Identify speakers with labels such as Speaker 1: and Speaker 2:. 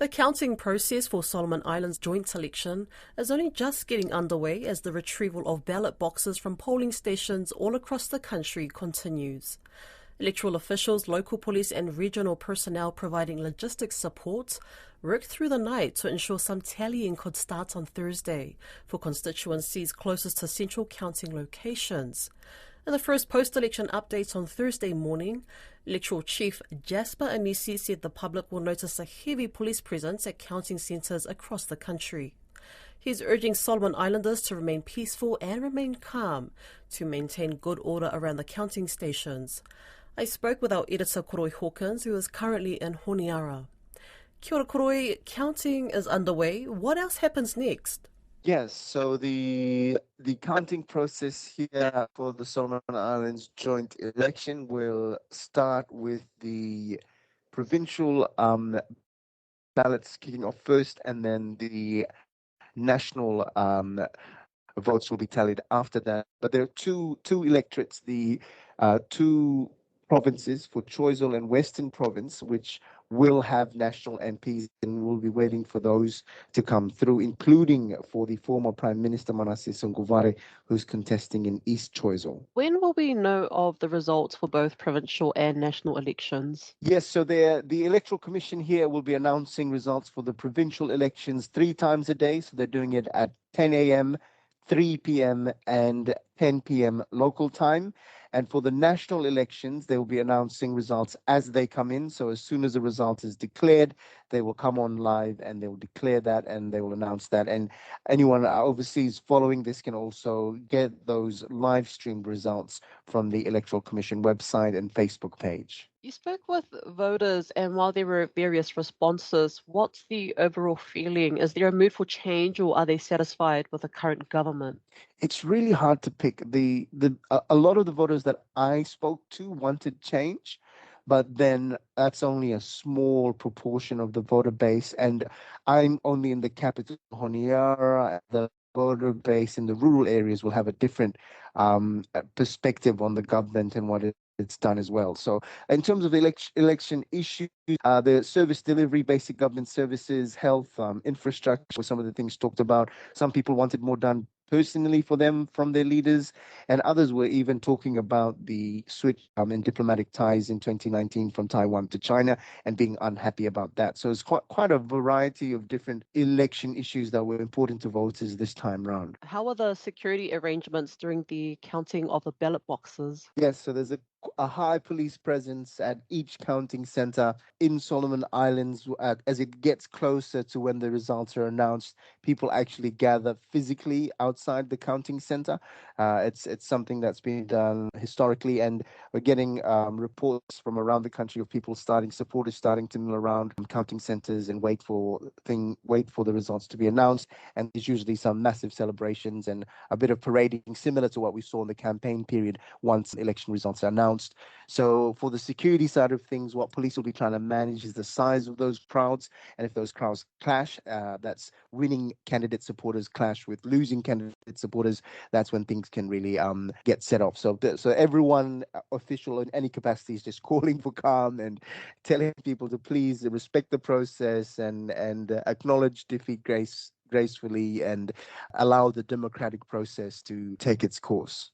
Speaker 1: The counting process for Solomon Islands joint election is only just getting underway as the retrieval of ballot boxes from polling stations all across the country continues. Electoral officials, local police and regional personnel providing logistics support worked through the night to ensure some tallying could start on Thursday for constituencies closest to central counting locations. In the first post-election update on Thursday morning, Electoral Chief Jasper Anisi said the public will notice a heavy police presence at counting centres across the country. He's urging Solomon Islanders to remain peaceful and remain calm to maintain good order around the counting stations. I spoke with our editor Koroi Hawkins, who is currently in Honiara. Kia ora Koroi, counting is underway. What else happens next?
Speaker 2: Yes, so the counting process here for the Solomon Islands joint election will start with the provincial ballots kicking off first, and then the national votes will be tallied after that. But there are two electorates, the two provinces for Choiseul and Western Province, which will have national MPs, and we'll be waiting for those to come through, including for the former Prime Minister Manasseh Soguvare, who's contesting in East Choiseul.
Speaker 1: When will we know of the results for both provincial and national elections?
Speaker 2: Yes, so the Electoral Commission here will be announcing results for the provincial elections 3 times a day. So they're doing it at 10 a.m., 3 p.m. and 10 p.m. local time. And for the national elections, they will be announcing results as they come in. So as soon as the result is declared, they will come on live and they will declare that and they will announce that. And anyone overseas following this can also get those live streamed results from the Electoral Commission website and Facebook page.
Speaker 1: You spoke with voters, and while there were various responses, what's the overall feeling? Is there a mood for change, or are they satisfied with the current government?
Speaker 2: It's really hard to pick. A lot of the voters that I spoke to wanted change, but then that's only a small proportion of the voter base, and I'm only in the capital, Honiara. The voter base in the rural areas will have a different perspective on the government and what it's done as well. So in terms of election issues, the service delivery, basic government services, health, infrastructure were some of the things talked about. Some people wanted more done personally for them from their leaders, and others were even talking about the switch in diplomatic ties in 2019 from Taiwan to China and being unhappy about that. So it's quite a variety of different election issues that were important to voters this time round.
Speaker 1: How are the security arrangements during the counting of the ballot boxes?
Speaker 2: Yes, so there's a high police presence at each counting center in Solomon Islands. As it gets closer to when the results are announced, people actually gather physically outside the counting center. It's something that's been done historically, and we're getting reports from around the country of supporters starting to mill around counting centers and wait for the results to be announced. And there's usually some massive celebrations and a bit of parading, similar to what we saw in the campaign period once election results are announced. So for the security side of things, what police will be trying to manage is the size of those crowds. And if those crowds clash, that's winning candidate supporters clash with losing candidate supporters, that's when things can really get set off. So everyone official in any capacity is just calling for calm and telling people to please respect the process and acknowledge defeat gracefully and allow the democratic process to take its course.